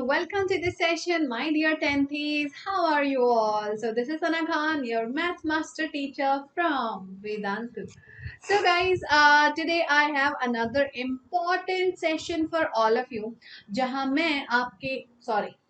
everyone, welcome to this session, my dear 10thies. How are you all? So this is Sana Khan, your math master teacher from Vedantu. So guys, today I have another important session for all of you. जहाँ मैं आपके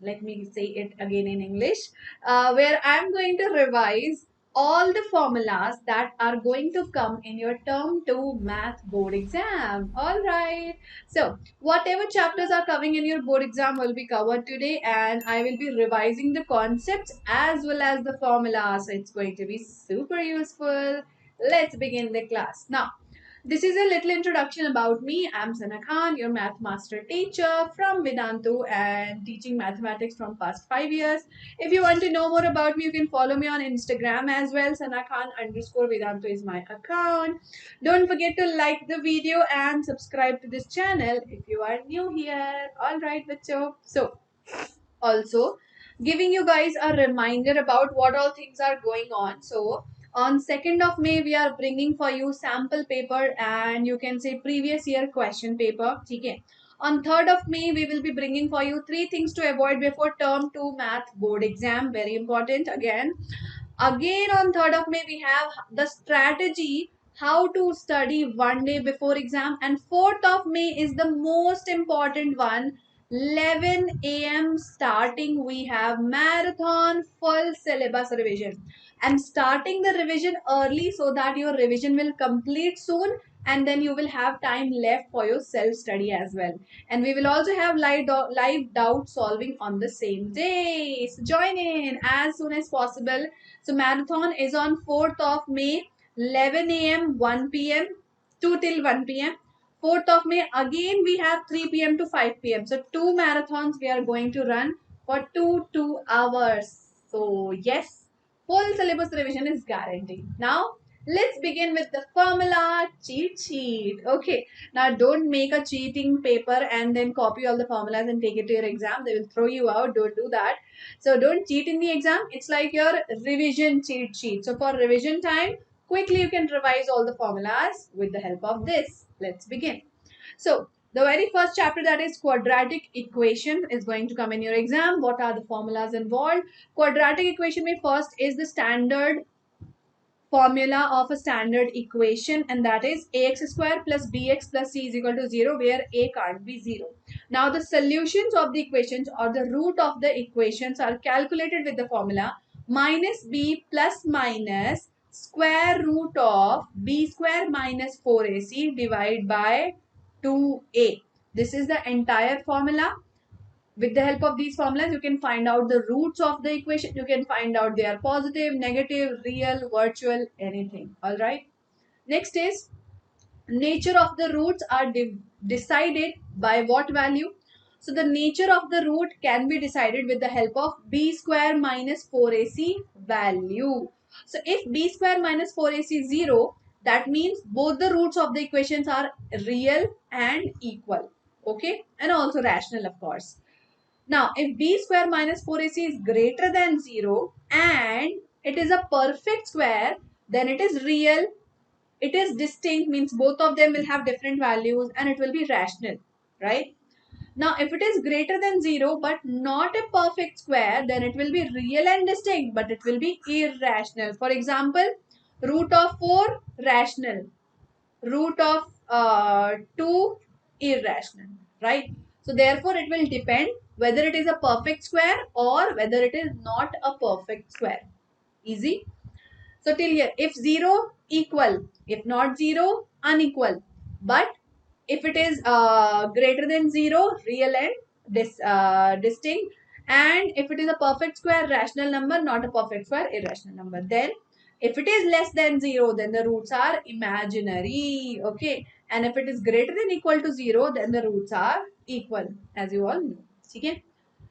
let me say it again in English, where I'm going to revise all the formulas that are going to come in your term 2 math board exam. All right. So whatever chapters are coming in your board exam will be covered today, and I will be revising the concepts as well as the formulas. So it's going to be super useful. Let's begin the class. Now, this is a little introduction about me. I'm Sana Khan, your math master teacher from Vedantu and teaching mathematics from past 5 years. If you want to know more about me, you can follow me on Instagram as well. Sana Khan _ Vedantu is my account. Don't forget to like the video and subscribe to this channel if you are new here. Alright, bacho. So, also giving you guys a reminder about what all things are going on. So on 2nd of May we are bringing for you sample paper and you can say previous year question paper. Okay. On 3rd of May we will be bringing for you 3 things to avoid before term 2 math board exam. Very important again. Again on 3rd of May we have the strategy how to study one day before exam, and 4th of May is the most important one. 11 a.m. starting we have marathon full syllabus revision. I'm starting the revision early so that your revision will complete soon and then you will have time left for your self study as well. And we will also have live doubt solving on the same day. So join in as soon as possible. So marathon is on 4th of May, 11 a.m., 1 p.m., 2 till 1 p.m. 4th of May, again we have 3 p.m. to 5 p.m. So 2 marathons we are going to run for 2 hours. So yes, full syllabus revision is guaranteed. Now, let's begin with the formula cheat sheet. Okay, now don't make a cheating paper and then copy all the formulas and take it to your exam. They will throw you out. Don't do that. So don't cheat in the exam. It's like your revision cheat sheet. So for revision time, quickly you can revise all the formulas with the help of this. Let's begin. So the very first chapter, that is quadratic equation, is going to come in your exam. What are the formulas involved? Quadratic equation mein first is the standard formula of a standard equation, and that is ax square plus bx plus c is equal to 0, where a can't be 0. Now the solutions of the equations or the root of the equations are calculated with the formula minus b plus minus square root of b square minus 4ac divided by 2a. This is the entire formula. With the help of these formulas, you can find out the roots of the equation. You can find out they are positive, negative, real, virtual, anything. All right. Next is nature of the roots are decided by what value? So the nature of the root can be decided with the help of b square minus 4ac value. So if b square minus 4ac is 0, that means both the roots of the equations are real and equal. Okay. And also rational, of course. Now, if b square minus 4ac is greater than 0 and it is a perfect square, then it is real. It is distinct, means both of them will have different values and it will be rational, right? Now, if it is greater than 0 but not a perfect square, then it will be real and distinct, but it will be irrational. For example, root of 4, rational. Root of 2, irrational, right? So therefore it will depend whether it is a perfect square or whether it is not a perfect square. Easy. So till here, if 0, equal, if not 0, unequal. But if it is greater than 0, real and distinct. And if it is a perfect square, rational number, not a perfect square, irrational number. Then if it is less than 0, then the roots are imaginary. Okay. And if it is greater than equal to 0, then the roots are equal, as you all know. Okay.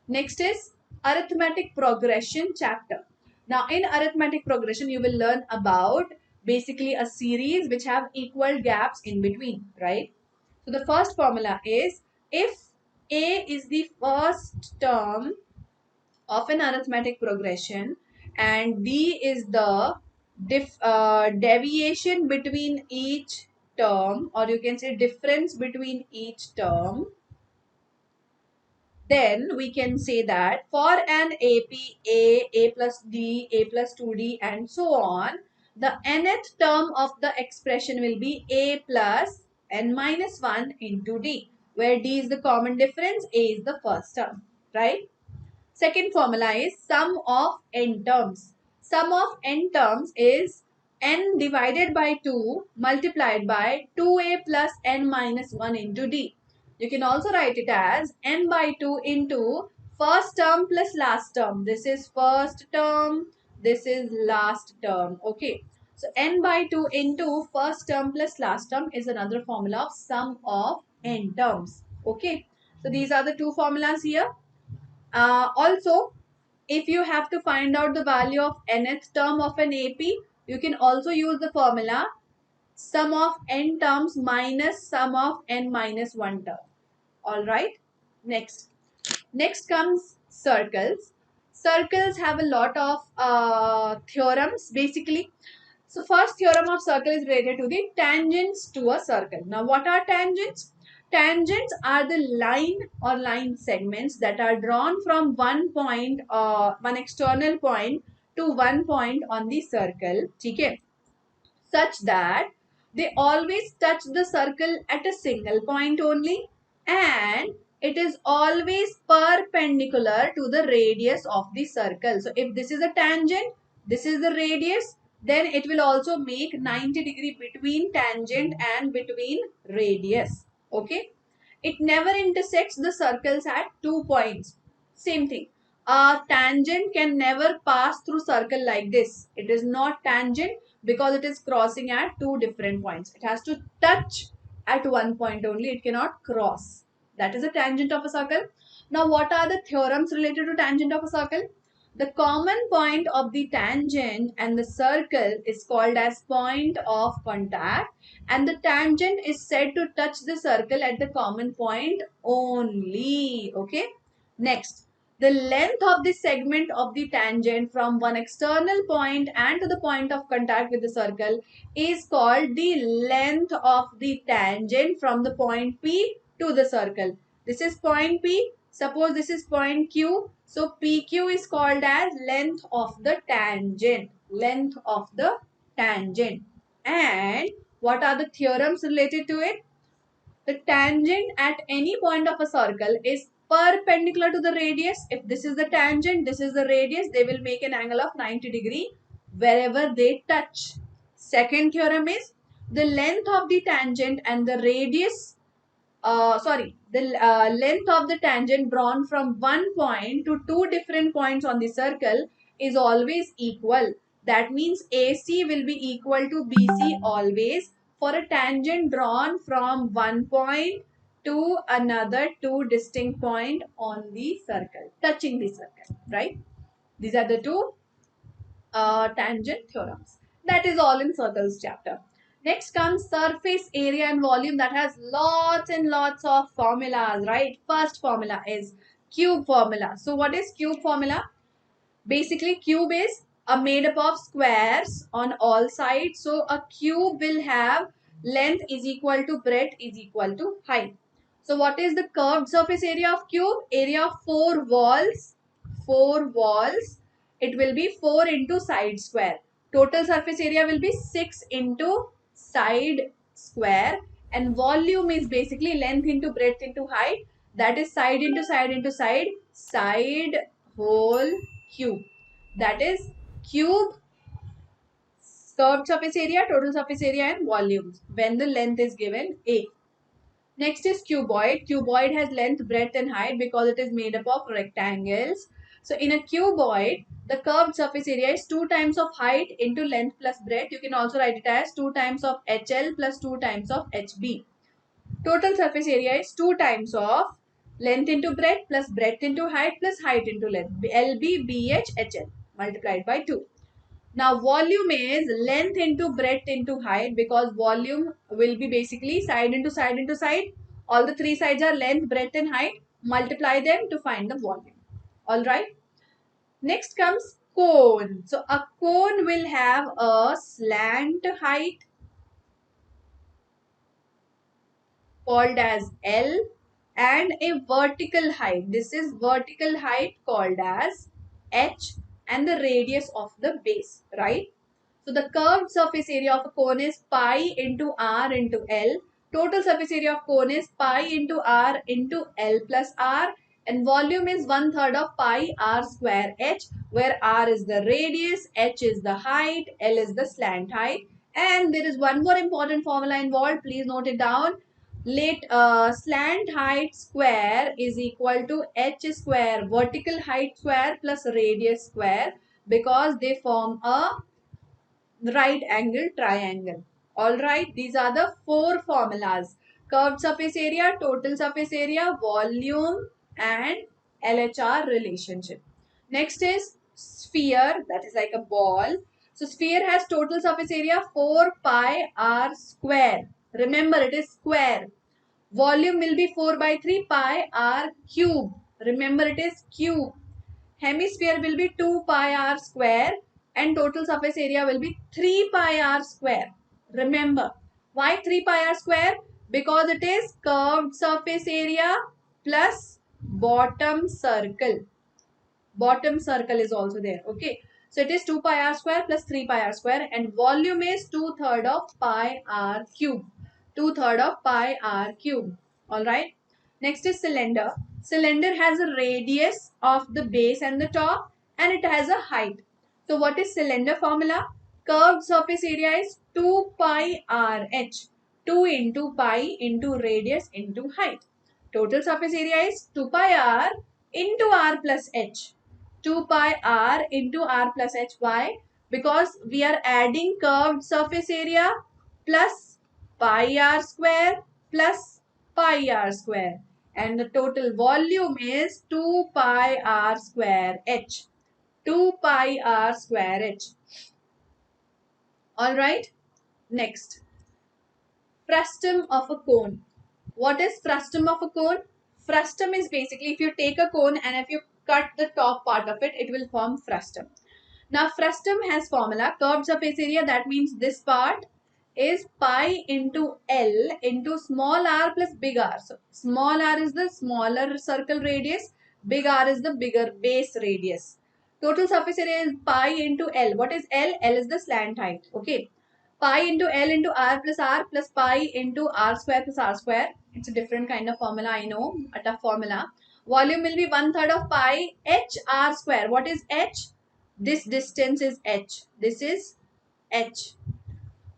Next is arithmetic progression chapter. Now in arithmetic progression, you will learn about basically a series which have equal gaps in between, right? So the first formula is if a is the first term of an arithmetic progression and b is the deviation between each term, or you can say difference between each term, then we can say that for an AP, A plus D, A plus 2D and so on, the nth term of the expression will be A plus n minus 1 into D, where D is the common difference, A is the first term, right? Second formula is sum of n terms. Sum of n terms is n divided by 2 multiplied by 2a plus n minus 1 into d. You can also write it as n by 2 into first term plus last term. This is first term, this is last term. Okay. So n by 2 into first term plus last term is another formula of sum of n terms. Okay. So these are the two formulas here. Also, if you have to find out the value of nth term of an AP, you can also use the formula sum of n terms minus sum of n minus 1 term. Alright. Next comes circles. Circles have a lot of theorems basically. So first theorem of circle is related to the tangents to a circle. Now what are tangents? Tangents are the line or line segments that are drawn from one point, one external point to one point on the circle. Okay, such that they always touch the circle at a single point only, and it is always perpendicular to the radius of the circle. So if this is a tangent, this is the radius, then it will also make 90-degree between tangent and between radius. Okay. It never intersects the circles at 2 points. Same thing. A tangent can never pass through circle like this. It is not tangent because it is crossing at two different points. It has to touch at one point only. It cannot cross. That is a tangent of a circle. Now, what are the theorems related to tangent of a circle? The common point of the tangent and the circle is called as point of contact, and the tangent is said to touch the circle at the common point only. Okay. Next, the length of the segment of the tangent from one external point and to the point of contact with the circle is called the length of the tangent from the point P to the circle. This is point P. Suppose this is point Q. So PQ is called as length of the tangent. Length of the tangent. And what are the theorems related to it? The tangent at any point of a circle is perpendicular to the radius. If this is the tangent, this is the radius, they will make an angle of 90 degree wherever they touch. Second theorem is the length of the tangent and the radius, the length of the tangent drawn from one point to two different points on the circle is always equal. That means AC will be equal to BC always for a tangent drawn from one point to another two distinct point on the circle, touching the circle, right? These are the two tangent theorems. That is all in circles chapter. Next comes surface area and volume, that has lots and lots of formulas, right? First formula is cube formula. So what is cube formula? Basically, cube is made up of squares on all sides. So a cube will have length is equal to breadth is equal to height. So what is the curved surface area of cube? Area of four walls. Four walls. It will be 4 into side square. Total surface area will be 6 into side square. And volume is basically length into breadth into height. That is side into side into side. Side whole cube. That is cube, curved surface area, total surface area and volumes when the length is given A. Next is cuboid. Cuboid has length, breadth and height because it is made up of rectangles. So in a cuboid, the curved surface area is 2 times of height into length plus breadth. You can also write it as 2 times of HL plus 2 times of HB. Total surface area is 2 times of length into breadth plus breadth into height plus height into length. LB, BH, HL multiplied by 2. Now volume is length into breadth into height because volume will be basically side into side into side. All the three sides are length, breadth and height. Multiply them to find the volume. Alright. Next comes cone. So a cone will have a slant height called as L and a vertical height. This is vertical height called as h and the radius of the base, right? So the curved surface area of a cone is pi into r into L. Total surface area of cone is pi into r into L plus r, and volume is 1/3 of pi r square h, where r is the radius, h is the height, L is the slant height. And there is one more important formula involved. Please note it down. Let slant height square is equal to h square vertical height square plus radius square, because they form a right angle triangle. All right, these are the four formulas: curved surface area, total surface area, volume, and LHR relationship. Next is sphere, that is like a ball. So sphere has total surface area 4 pi r square. Remember, it is square. Volume will be 4 by 3 pi r cube. Remember, it is cube. Hemisphere will be 2 pi r square, and total surface area will be 3 pi r square. Remember, why 3 pi r square? Because it is curved surface area plus bottom circle. Bottom circle is also there. Okay. So it is 2 pi r square plus 3 pi r square, and volume is 2/3 of pi r cube. 2/3 of pi r cube. Alright. Next is cylinder. Cylinder has a radius of the base and the top, and it has a height. So what is cylinder formula? Curved surface area is 2 pi r h. 2 into pi into radius into height. Total surface area is 2 pi r into r plus h. 2 pi r into r plus h. Why? Because we are adding curved surface area plus pi r square plus pi r square, and the total volume is 2 pi r square h. 2 pi r square h. Alright, next, frustum of a cone. What is frustum of a cone? Frustum is basically, if you take a cone and if you cut the top part of it, it will form frustum. Now frustum has formula curved surface area, that means this part is pi into L into small r plus big R. So small r is the smaller circle radius, big R is the bigger base radius. Total surface area is pi into L. What is L? L is the slant height. Okay. Pi into L into R plus pi into R square plus R square. It's a different kind of formula, I know, a tough formula. Volume will be 1/3 of pi h r square. What is h? This distance is h. This is h.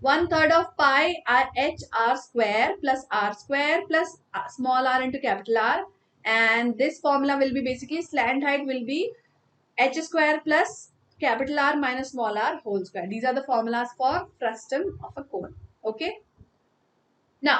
1/3 of pi h r square plus small r into capital R. And this formula will be basically slant height will be h square plus capital R minus small r whole square. These are the formulas for frustum of a cone. Okay. Now,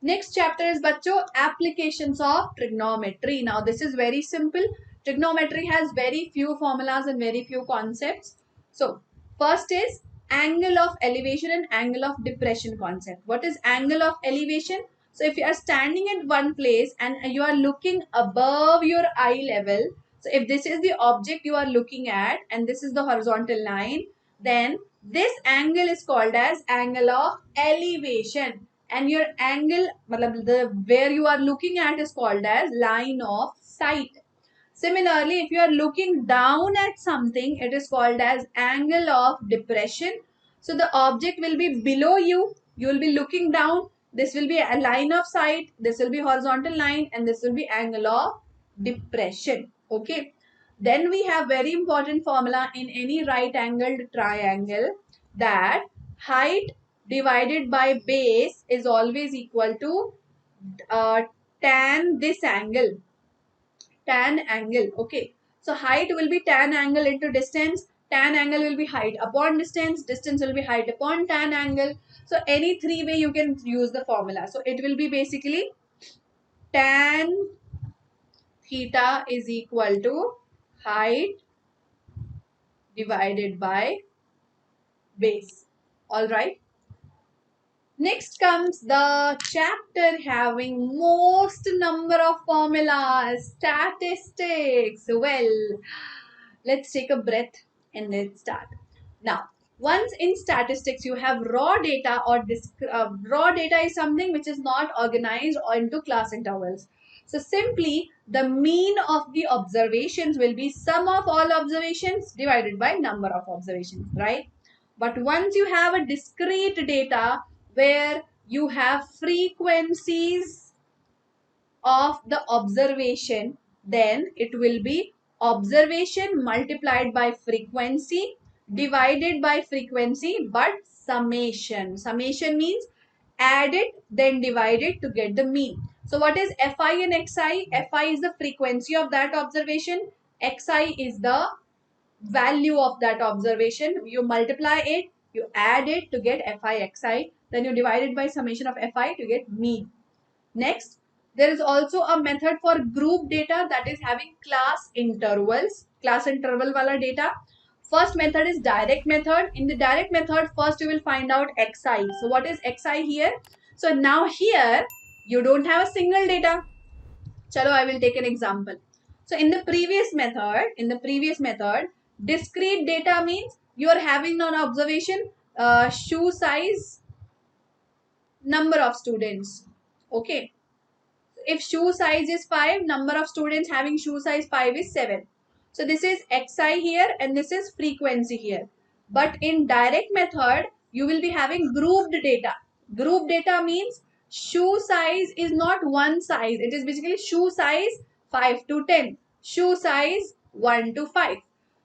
next chapter is bachcho applications of trigonometry. Now, this is very simple. Trigonometry has very few formulas and very few concepts. So, first is angle of elevation and angle of depression concept. What is angle of elevation? So, if you are standing at one place and you are looking above your eye level, so if this is the object you are looking at and this is the horizontal line, then this angle is called as angle of elevation. And your angle, the where you are looking at, is called as line of sight. Similarly, if you are looking down at something, it is called as angle of depression. So the object will be below you. You will be looking down. This will be a line of sight. This will be horizontal line, and this will be angle of depression. Okay. Then we have very important formula in any right angled triangle, that height divided by base is always equal to tan this angle. Tan angle. Okay. So height will be tan angle into distance. Tan angle will be height upon distance. Distance will be height upon tan angle. So any three way you can use the formula. So it will be basically tan theta is equal to height divided by base. Alright. Next comes the chapter having most number of formulas, statistics. Well, let's take a breath and let's start. Now, once in statistics you have raw data, or raw data is something which is not organized or into class intervals. So simply the mean of the observations will be sum of all observations divided by number of observations, right? But once you have a discrete data where you have frequencies of the observation, then it will be observation multiplied by frequency divided by frequency, but summation. Summation means add it then divide it to get the mean. So what is Fi and Xi? Fi is the frequency of that observation. Xi is the value of that observation. You multiply it, you add it to get Fi Xi, then you divide it by summation of Fi to get mean. Next, there is also a method for group data, that is having class intervals, class interval wala data. First method is direct method. In the direct method, first you will find out Xi. So what is Xi here? So now here you don't have a single data. Chalo, I will take an example. So in the previous method, discrete data means you are having an observation, shoe size, number of students. Okay. If shoe size is 5, number of students having shoe size 5 is 7. So this is Xi here and this is frequency here. But in direct method, you will be having grouped data. Group data means shoe size is not one size. It is basically shoe size 5 to 10. Shoe size 1 to 5.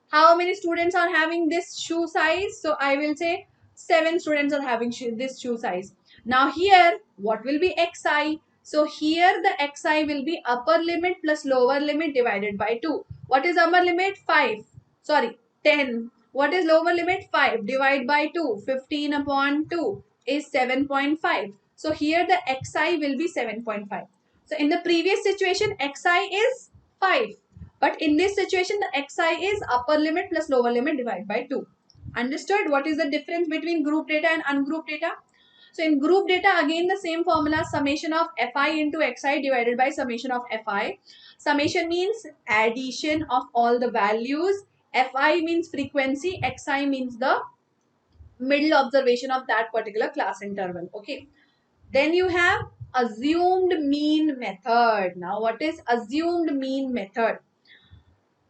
How many students are having this shoe size? So I will say 7 students are having this shoe size. Now here, what will be Xi? So here the Xi will be upper limit plus lower limit divided by 2. What is upper limit? 5. Sorry, 10. What is lower limit? 5. Divide by 2. 15 upon 2 is 7.5. So here the Xi will be 7.5. So in the previous situation, Xi is 5. But in this situation, the Xi is upper limit plus lower limit divided by 2. Understood? What is the difference between group data and ungrouped data? So in group data, again the same formula, summation of Fi into Xi divided by summation of Fi. Summation means addition of all the values. Fi means frequency. Xi means the middle observation of that particular class interval. Okay. Then you have assumed mean method. Now what is assumed mean method?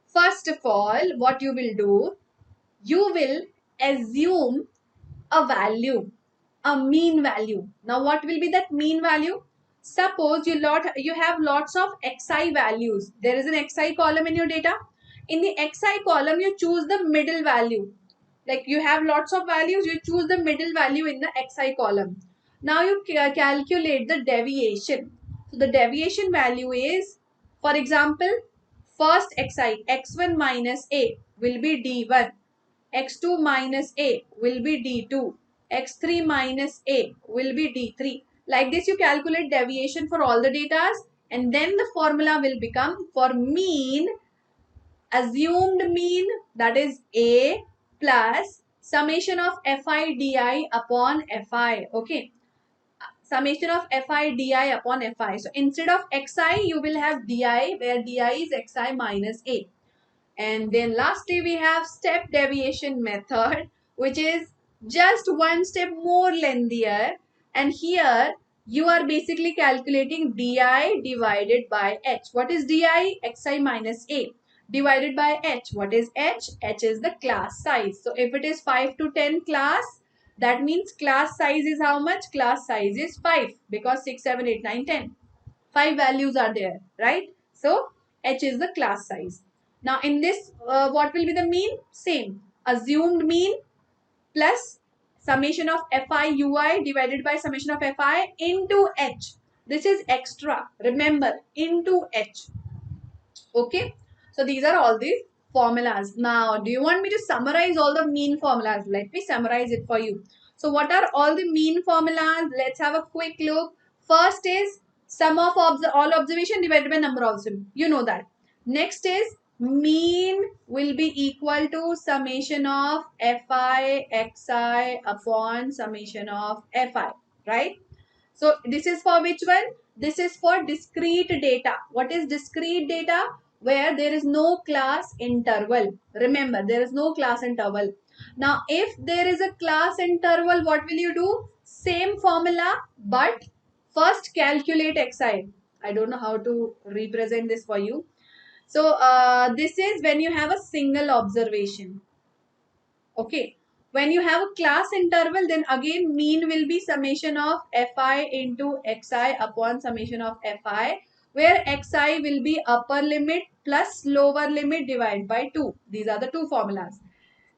First of all, what you will do, you will assume a value, a mean value. Now what will be that mean value? Suppose you have lots of Xi values. There is an Xi column in your data. In the Xi column, you choose the middle value. Like you have lots of values, you choose the middle value in the Xi column. Now you calculate the deviation. So the deviation value is, for example, first Xi, x1 minus a will be d1. x2 minus a will be d2. x3 minus a will be d3. Like this you calculate deviation for all the data, and then the formula will become for mean, assumed mean, that is a plus summation of Fi di upon Fi. Okay. Summation of Fi di upon Fi. So instead of Xi, you will have di, where di is Xi minus a. And then lastly, we have step deviation method, which is just one step more lengthier. And here you are basically calculating di divided by h. What is di? Xi minus a divided by h. What is h? H is the class size. So if it is 5 to 10 class, that means class size is how much? Class size is 5, because 6, 7, 8, 9, 10. 5 values are there, right? So h is the class size. Now in this, what will be the mean? Same. Assumed mean plus summation of Fi ui divided by summation of Fi into h. This is extra. Remember, into h. Okay. So these are all the formulas. Now, do you want me to summarize all the mean formulas? Let me summarize it for you. So what are all the mean formulas? Let's have a quick look. First is sum of all observation divided by number of observation. You know that. Next is mean will be equal to summation of Fi Xi upon summation of Fi. Right? So this is for which one? This is for discrete data. What is discrete data? Where there is no class interval. Remember, there is no class interval. Now, if there is a class interval, what will you do? Same formula, but first calculate Xi. I don't know how to represent this for you. So this is when you have a single observation. Okay. When you have a class interval, then again mean will be summation of fi into xi upon summation of fi, where xi will be upper limit plus lower limit divided by 2. These are the two formulas.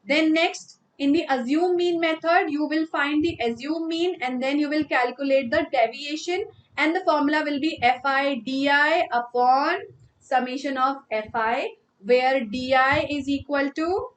Then next, in the assume mean method, you will find the assume mean and then you will calculate the deviation, and the formula will be fi di upon summation of fi, where di is equal to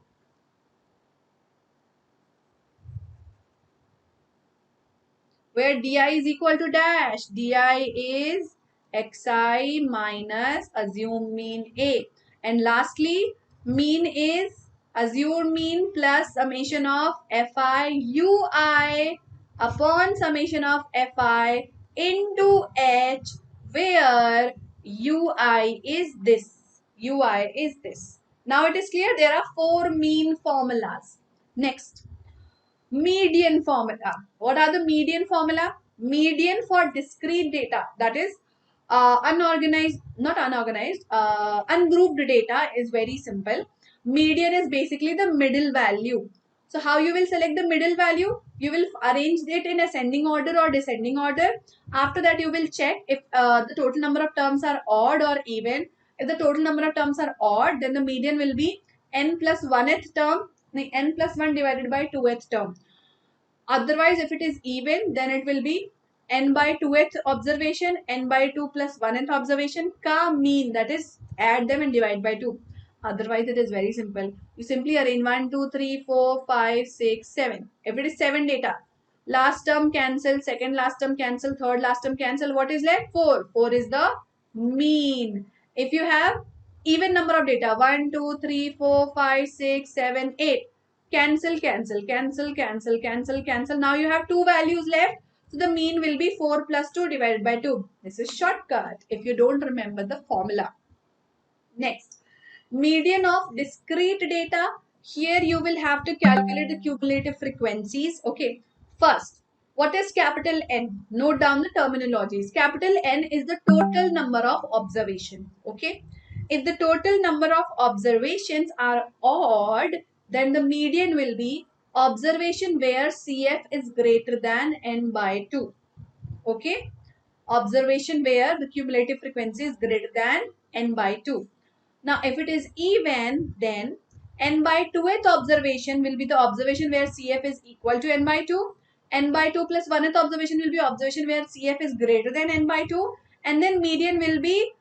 di is equal to dash. Di is xi minus assume mean a. And lastly, mean is assume mean plus summation of fi ui upon summation of fi into h, where ui is this. Ui is this. Now it is clear there are four mean formulas. Next, median formula. What are the median formula? Median for discrete data, that is ungrouped data, is very simple. Median is basically the middle value. So how you will select the middle value? You will arrange it in ascending order or descending order. After that, you will check if the total number of terms are odd or even. If the total number of terms are odd, then the median will be n plus 1th term, n plus 1 divided by 2th term. Otherwise, if it is even, then it will be n by 2th observation, n by 2 plus 1th observation ka mean, that is add them and divide by 2. Otherwise, it is very simple. You simply arrange 1, 2, 3, 4, 5, 6, 7. If it is 7 data, last term cancel, second last term cancel, third last term cancel. What is left? 4. 4 is the mean. If you have even number of data, 1, 2, 3, 4, 5, 6, 7, 8. Cancel, cancel, cancel, cancel, cancel, cancel. Now you have two values left. So the mean will be 4 plus 2 divided by 2. This is shortcut if you don't remember the formula. Next, median of discrete data. Here you will have to calculate the cumulative frequencies. Okay. First, what is capital N? Note down the terminologies. Capital N is the total number of observations. Okay. If the total number of observations are odd, then the median will be observation where CF is greater than N by 2. Okay. Observation where the cumulative frequency is greater than N by 2. Now, if it is even, then n by 2th observation will be the observation where CF is equal to n by 2. N by 2 plus 1th observation will be observation where CF is greater than n by 2. And then median will be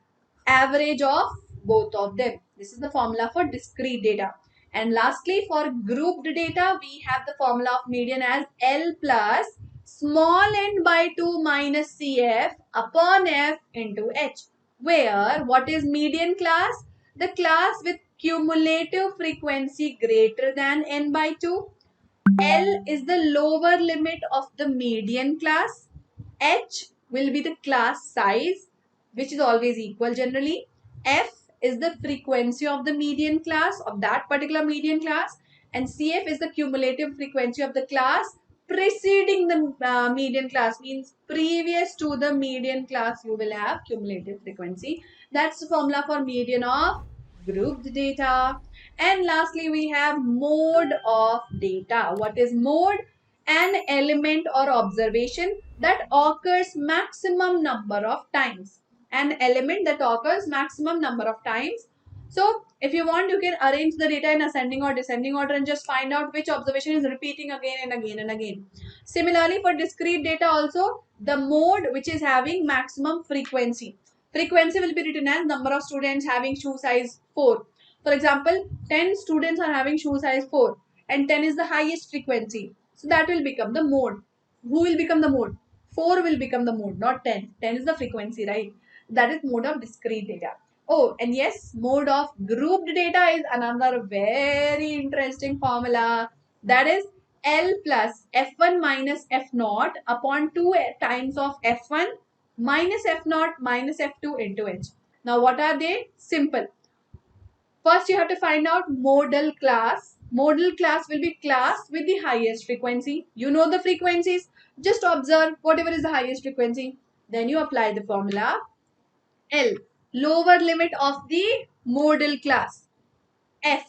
average of both of them. This is the formula for discrete data. And lastly, for grouped data, we have the formula of median as L plus small n by 2 minus CF upon F into H. Where what is median class? The class with cumulative frequency greater than n by 2. L is the lower limit of the median class. H will be the class size, which is always equal generally. F is the frequency of the median class, of that particular median class. And CF is the cumulative frequency of the class preceding the median class, means previous to the median class you will have cumulative frequency. That's the formula for median of grouped data. And lastly, we have mode of data. What is mode? An element or observation that occurs maximum number of times. An element that occurs maximum number of times. So, if you want, you can arrange the data in ascending or descending order and just find out which observation is repeating again and again and again. Similarly, for discrete data also, the mode which is having maximum frequency. Frequency will be written as number of students having shoe size 4. For example, 10 students are having shoe size 4 and 10 is the highest frequency. So that will become the mode. Who will become the mode? 4 will become the mode, not 10. 10 is the frequency, right? That is mode of discrete data. Oh, and yes, mode of grouped data is another very interesting formula. That is L plus F1 minus F0 upon 2 times of F1 minus F0 minus F2 into H. Now, what are they? Simple. First, you have to find out modal class. Modal class will be class with the highest frequency. You know the frequencies. Just observe whatever is the highest frequency. Then you apply the formula. L, lower limit of the modal class. F,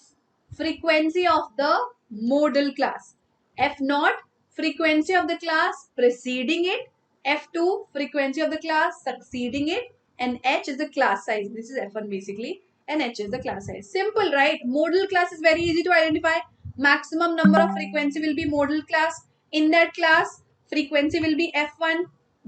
frequency of the modal class. F naught, frequency of the class preceding it. F2, frequency of the class succeeding it. And H is the class size. This is F1 basically. And H is the class size. Simple, right? Modal class is very easy to identify. Maximum number of frequency will be modal class. In that class, frequency will be F1.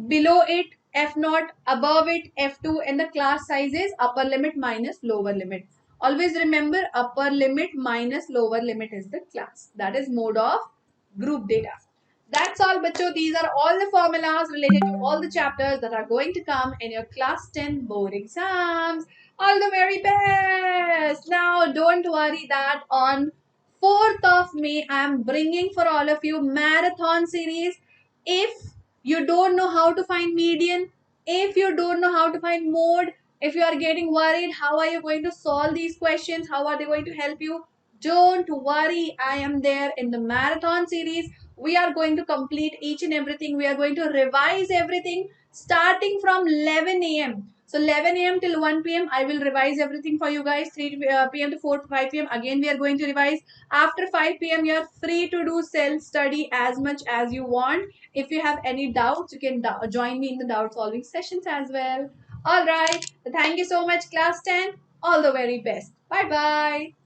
Below it, F naught. Above it, F2. And the class size is upper limit minus lower limit. Always remember, upper limit minus lower limit is the class. That is mode of group data. That's all, bacho. These are all the formulas related to all the chapters that are going to come in your class 10 board exams. All the very best. Now, don't worry that on 4th of May, I am bringing for all of you marathon series. If you don't know how to find median, if you don't know how to find mode, if you are getting worried, how are you going to solve these questions? How are they going to help you? Don't worry, I am there in the marathon series. We are going to complete each and everything. We are going to revise everything starting from 11 a.m. So 11 a.m. till 1 p.m. I will revise everything for you guys. 3 p.m. to 4 to 5 p.m. Again, we are going to revise. After 5 p.m., you are free to do self-study as much as you want. If you have any doubts, you can join me in the doubt solving sessions as well. All right. Thank you so much, class 10. All the very best. Bye bye.